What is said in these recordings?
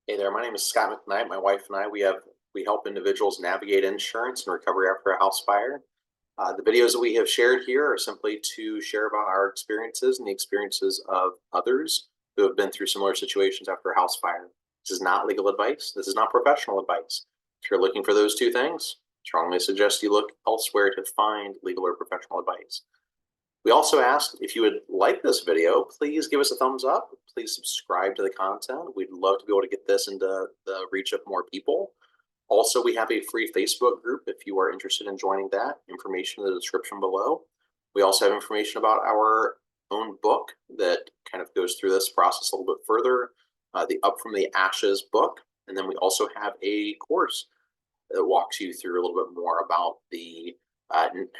Hey there, my name is Scott McKnight. My wife and I, we help individuals navigate insurance and recovery after a house fire. The videos that we have shared here are simply to share about our experiences and the experiences of others who have been through similar situations after a house fire. This is not legal advice. This is not professional advice. If you're looking for those two things, strongly suggest you look elsewhere to find legal or professional advice. We also ask if you would like this video, please give us a thumbs up. Please subscribe to the content. We'd love to be able to get this into the reach of more people. Also, we have a free Facebook group if you are interested in joining that. Information in the description below. We also have information about our own book that kind of goes through this process a little bit further, the Up from the Ashes book. And then we also have a course that walks you through a little bit more about the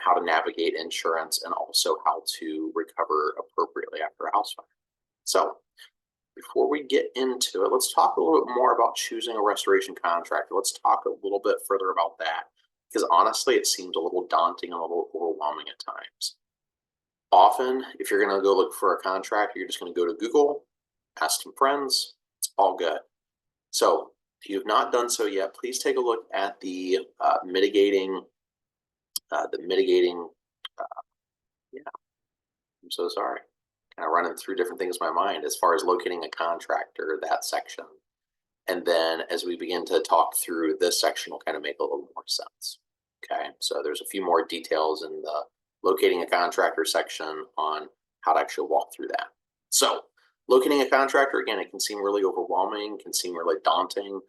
how to navigate insurance and also how to recover appropriately after a house fire. So before we get into it, let's talk a little bit more about choosing a restoration contractor. Let's talk a little bit further about that because honestly, it seems a little daunting and a little overwhelming at times. Often, if you're going to go look for a contractor, you're just going to go to Google, ask some friends, it's all good. So if you have not done so yet, please take a look at the mitigating, uh, yeah, I'm so sorry. Kind of running through different things in my mind as far as locating a contractor, that section. And then as we begin to talk through this section, will kind of make a little more sense. Okay, so there's a few more details in the locating a contractor section on how to actually walk through that. So locating a contractor, again, it can seem really overwhelming, can seem really daunting.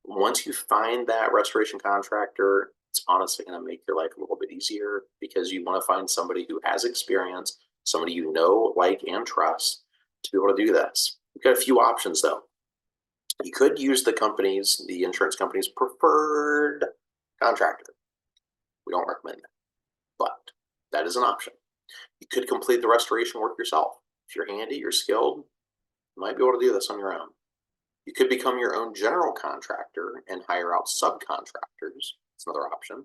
Once you find that restoration contractor, it's honestly going to make your life a little bit easier because you want to find somebody who has experience, somebody you know, like, and trust to be able to do this. You've got a few options though. You could use the insurance company's preferred contractor. We don't recommend that, but that is an option. You could complete the restoration work yourself. If you're handy, you're skilled, you might be able to do this on your own. You could become your own general contractor and hire out subcontractors. It's another option.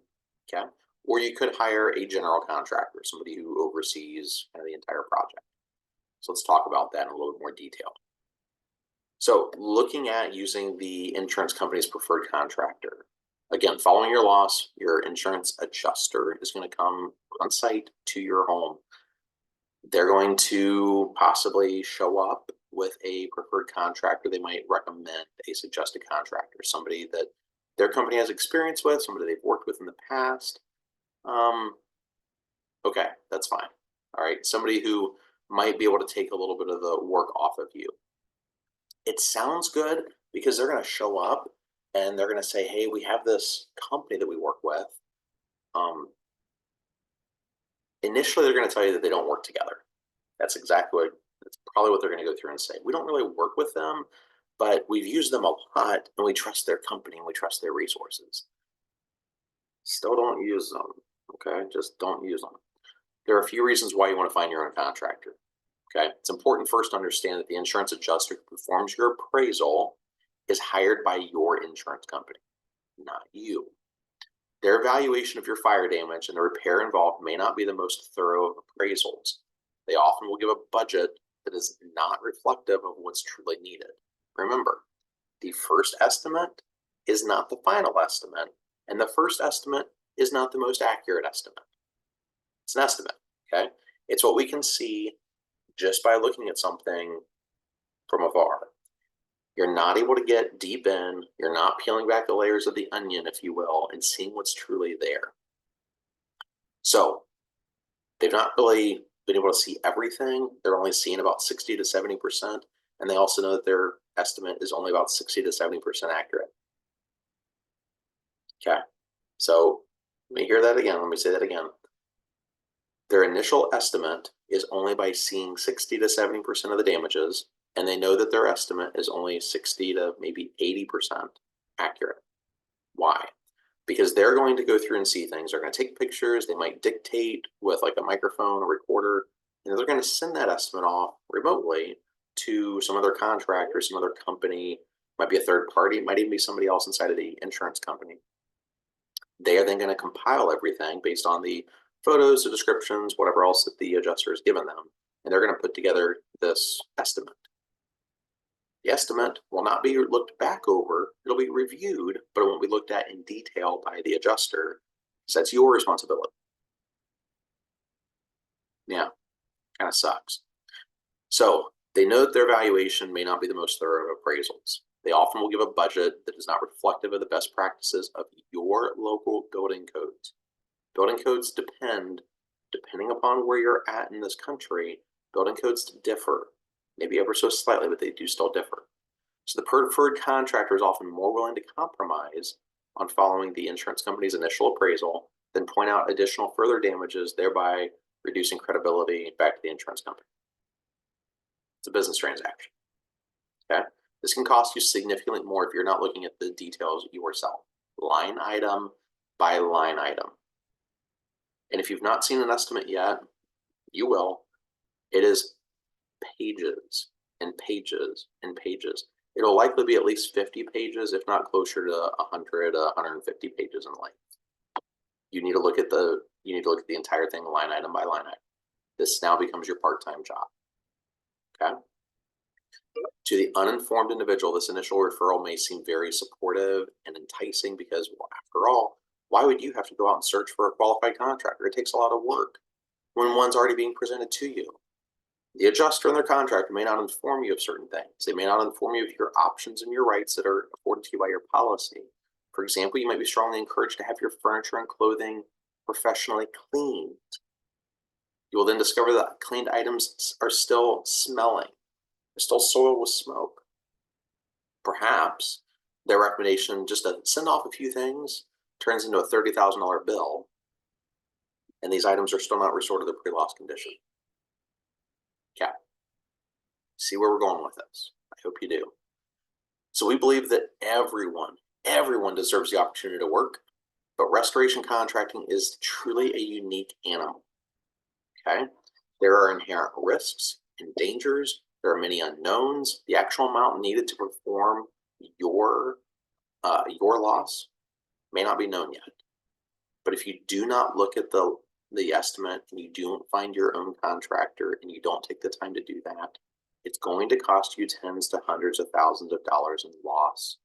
Okay. Or you could hire a general contractor, somebody who oversees kind of the entire project. So let's talk about that in a little bit more detail. So looking at using the insurance company's preferred contractor, again, following your loss, your insurance adjuster is going to come on site to your home. They're going to possibly show up with a preferred contractor. They might recommend a suggested contractor, somebody that their company has experience with, somebody they've worked with in the past. Okay, that's fine. All right, somebody who might be able to take a little bit of the work off of you. It sounds good because they're going to show up and they're going to say, hey, we have this company that we work with. Initially, they're going to tell you that they don't work together. That's probably what they're going to go through and say. We don't really work with them, but we've used them a lot and we trust their company and we trust their resources. Still don't use them. Okay, just don't use them. There are a few reasons why you want to find your own contractor. Okay, it's important first to understand that the insurance adjuster who performs your appraisal is hired by your insurance company, not you. Their evaluation of your fire damage and the repair involved may not be the most thorough of appraisals. They often will give a budget that is not reflective of what's truly needed. Remember, the first estimate is not the final estimate, and the first estimate is not the most accurate estimate. It's an estimate, okay? It's what we can see just by looking at something from afar. You're not able to get deep in, you're not peeling back the layers of the onion, if you will, and seeing what's truly there. So they've not really been able to see everything. They're only seeing about 60 to 70%, and they also know that their estimate is only about 60 to 70% accurate. Okay, so let me hear that again. Let me say that again. Their initial estimate is only by seeing 60 to 70% of the damages, and they know that their estimate is only 60 to maybe 80% accurate. Why? Because they're going to go through and see things. They're going to take pictures. They might dictate with like a microphone, a recorder, and they're going to send that estimate off remotely to some other contractor, some other company, might be a third party, might even be somebody else inside of the insurance company. They are then going to compile everything based on the photos, the descriptions, whatever else that the adjuster has given them, and they're going to put together this estimate. The estimate will not be looked back over, it'll be reviewed, but it won't be looked at in detail by the adjuster, because that's your responsibility. Yeah, kind of sucks. So they know that their valuation may not be the most thorough of appraisals. They often will give a budget that is not reflective of the best practices of your local building codes. Building codes depending upon where you're at in this country, building codes differ, maybe ever so slightly, but they do still differ. So the preferred contractor is often more willing to compromise on following the insurance company's initial appraisal than point out additional further damages, thereby reducing credibility back to the insurance company. It's a business transaction. Okay? This can cost you significantly more if you're not looking at the details yourself, line item by line item. And if you've not seen an estimate yet, you will. It is pages and pages and pages. It'll likely be at least 50 pages, if not closer to 100, 150 pages in length. You need to look at the entire thing line item by line item. This now becomes your part-time job. Okay? To the uninformed individual, this initial referral may seem very supportive and enticing because, well, after all, why would you have to go out and search for a qualified contractor? It takes a lot of work when one's already being presented to you. The adjuster and their contractor may not inform you of certain things. They may not inform you of your options and your rights that are afforded to you by your policy. For example, you might be strongly encouraged to have your furniture and clothing professionally cleaned. You will then discover that cleaned items are still smelling. They're still soiled with smoke. Perhaps their recommendation just to send off a few things turns into a $30,000 bill, and these items are still not restored to their pre-loss condition. Okay. See where we're going with this? I hope you do. So we believe that everyone deserves the opportunity to work, but restoration contracting is truly a unique animal. Okay? There are inherent risks and dangers. There are many unknowns. The actual amount needed to perform your loss may not be known yet. But if you do not look at the estimate and you don't find your own contractor and you don't take the time to do that, it's going to cost you tens to hundreds of thousands of dollars in loss,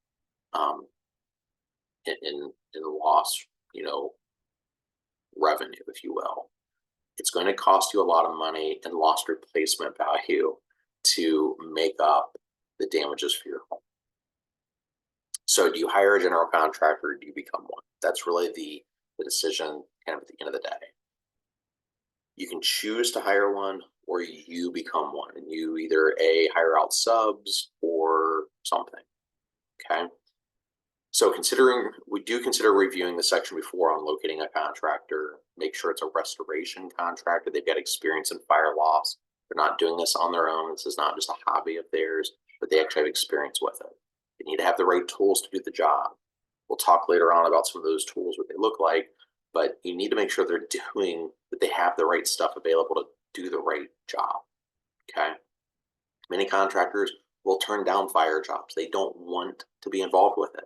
in loss, revenue, if you will. It's going to cost you a lot of money and lost replacement value to make up the damages for your home. So do you hire a general contractor or do you become one? That's really the decision kind of at the end of the day. You can choose to hire one or you become one, and you either hire out subs or something. Okay. So we do consider reviewing the section before on locating a contractor. Make sure it's a restoration contractor. They've got experience in fire loss. They're not doing this on their own. This is not just a hobby of theirs, but they actually have experience with it. They need to have the right tools to do the job. We'll talk later on about some of those tools, what they look like, but you need to make sure that they have the right stuff available to do the right job. Okay. Many contractors will turn down fire jobs. They don't want to be involved with it.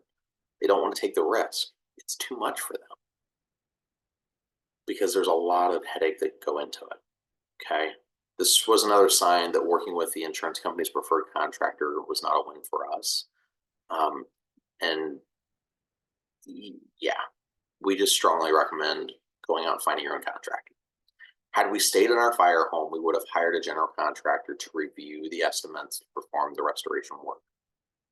They don't want to take the risk. It's too much for them because there's a lot of headache that go into it. Okay. This was another sign that working with the insurance company's preferred contractor was not a win for us. And yeah, we just strongly recommend going out and finding your own contractor. Had we stayed in our fire home, we would have hired a general contractor to review the estimates to perform the restoration work.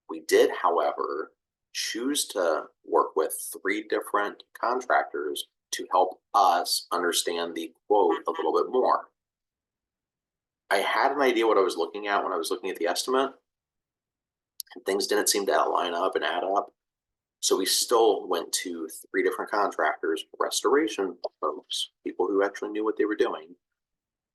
We did, however, choose to work with 3 different contractors to help us understand the quote a little bit more. I had an idea what I was looking at when I was looking at the estimate, and things didn't seem to line up and add up. So we still went to 3 different contractors, restoration folks, people who actually knew what they were doing.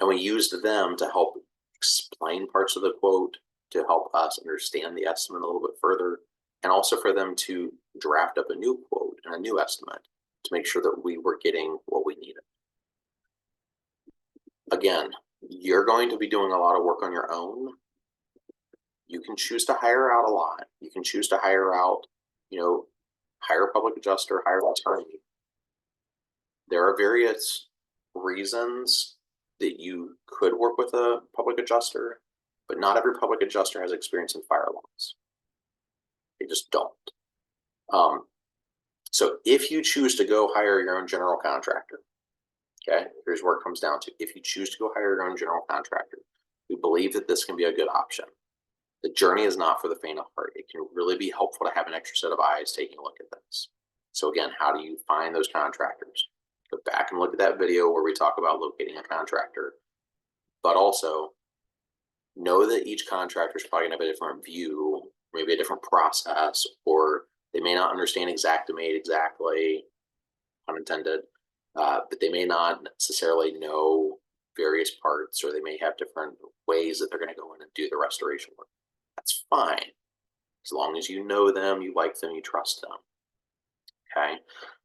And we used them to help explain parts of the quote, to help us understand the estimate a little bit further, and also for them to draft up a new quote and a new estimate to make sure that we were getting what we needed. Again, you're going to be doing a lot of work on your own. You can choose to hire out a lot. You can choose to hire out, hire a public adjuster, hire an attorney. There are various reasons that you could work with a public adjuster. but not every public adjuster has experience in fire alarms. They just don't. So if you choose to go hire your own general contractor, okay, here's where it comes down to. If you choose to go hire your own general contractor, we believe that this can be a good option. The journey is not for the faint of heart. It can really be helpful to have an extra set of eyes taking a look at this. So again, how do you find those contractors? Go back and look at that video where we talk about locating a contractor, but also know that each contractor is probably going to have a different view, maybe a different process, or they may not understand Xactimate exactly, unintended, but they may not necessarily know various parts, or they may have different ways that they're going to go in and do the restoration work. That's fine, as long as you know them, you like them, you trust them. Okay,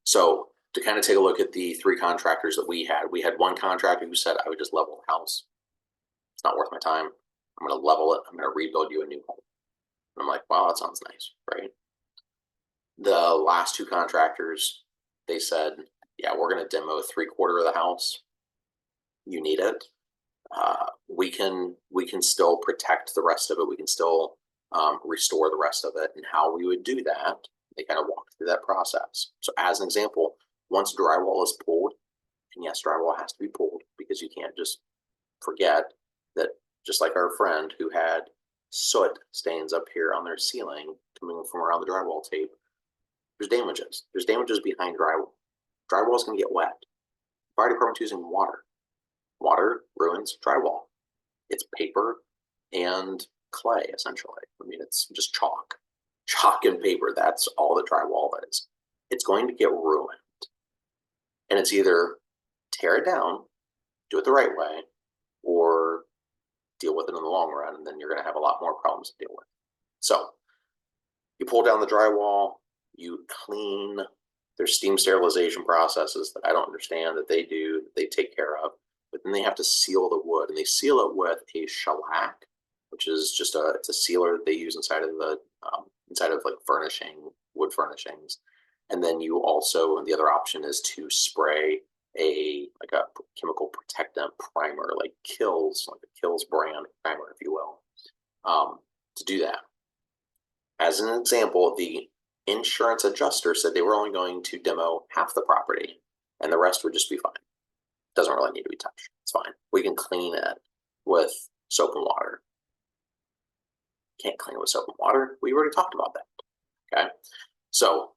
so to kind of take a look at the 3 contractors that we had one contractor who said, I would just level the house. It's not worth my time. I'm going to level it. I'm going to rebuild you a new home. And I'm like, wow, that sounds nice, right? The last 2 contractors, they said, yeah, we're going to demo 3/4 of the house. You need it. We can still protect the rest of it. We can still restore the rest of it. And how we would do that, they kind of walk through that process. So as an example, once drywall is pulled, and yes, drywall has to be pulled because you can't just forget that, just like our friend who had soot stains up here on their ceiling coming from around the drywall tape, there's damages. There's damages behind drywall. Drywall is going to get wet. Fire department's using water. Water ruins drywall. It's paper and clay, essentially. I mean, it's just chalk. Chalk and paper, that's all that drywall is. It's going to get ruined. And it's either tear it down, do it the right way, or deal with it in the long run, and then you're going to have a lot more problems to deal with. So you pull down the drywall, you clean. There's steam sterilization processes that I don't understand that they do, that they take care of, but then they have to seal the wood, and they seal it with a shellac, which is just it's a sealer that they use inside of the like wood furnishings. And then you also, the other option is to spray a chemical protectant primer, like a Kills brand primer, if you will, to do that. As an example, the insurance adjuster said they were only going to demo half the property and the rest would just be fine. Doesn't really need to be touched. It's fine. We can clean it with soap and water. Can't clean it with soap and water. We already talked about that. Okay. So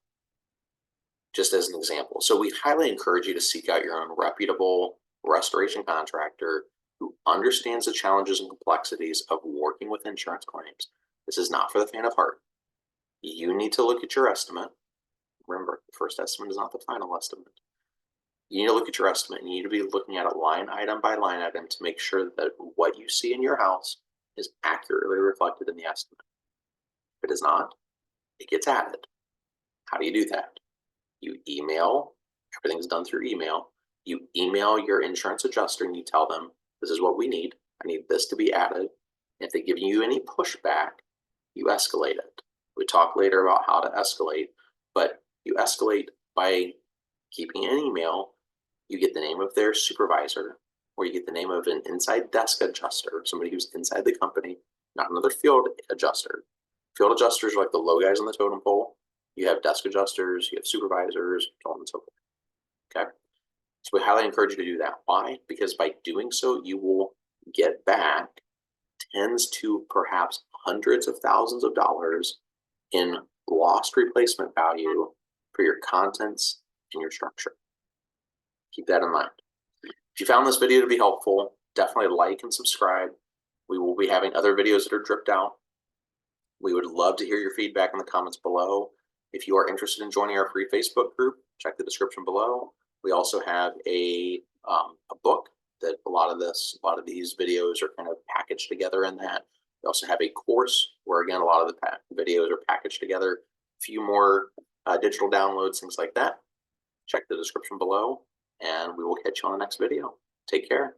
just as an example, so we highly encourage you to seek out your own reputable restoration contractor who understands the challenges and complexities of working with insurance claims. This is not for the faint of heart. You need to look at your estimate. Remember, the first estimate is not the final estimate. You need to look at your estimate, and you need to be looking at it line item by line item to make sure that what you see in your house is accurately reflected in the estimate. If it is not, it gets added. How do you do that? You email, everything's done through email. You email your insurance adjuster and you tell them, this is what we need. I need this to be added. And if they give you any pushback, you escalate it. We talk later about how to escalate, but you escalate by keeping an email. You get the name of their supervisor, or you get the name of an inside desk adjuster, somebody who's inside the company, not another field adjuster. Field adjusters are like the low guys on the totem pole. You have desk adjusters, you have supervisors, so on and so forth. Okay? So we highly encourage you to do that. Why? Because by doing so, you will get back tens to perhaps hundreds of thousands of dollars in lost replacement value for your contents and your structure. Keep that in mind. If you found this video to be helpful, definitely like and subscribe. We will be having other videos that are dripped out. We would love to hear your feedback in the comments below. If you are interested in joining our free Facebook group, check the description below. We also have a book that a lot of these videos are kind of packaged together in that. We also have a course where, again, a lot of the videos are packaged together. A few more digital downloads, things like that. Check the description below, and we will catch you on the next video. Take care.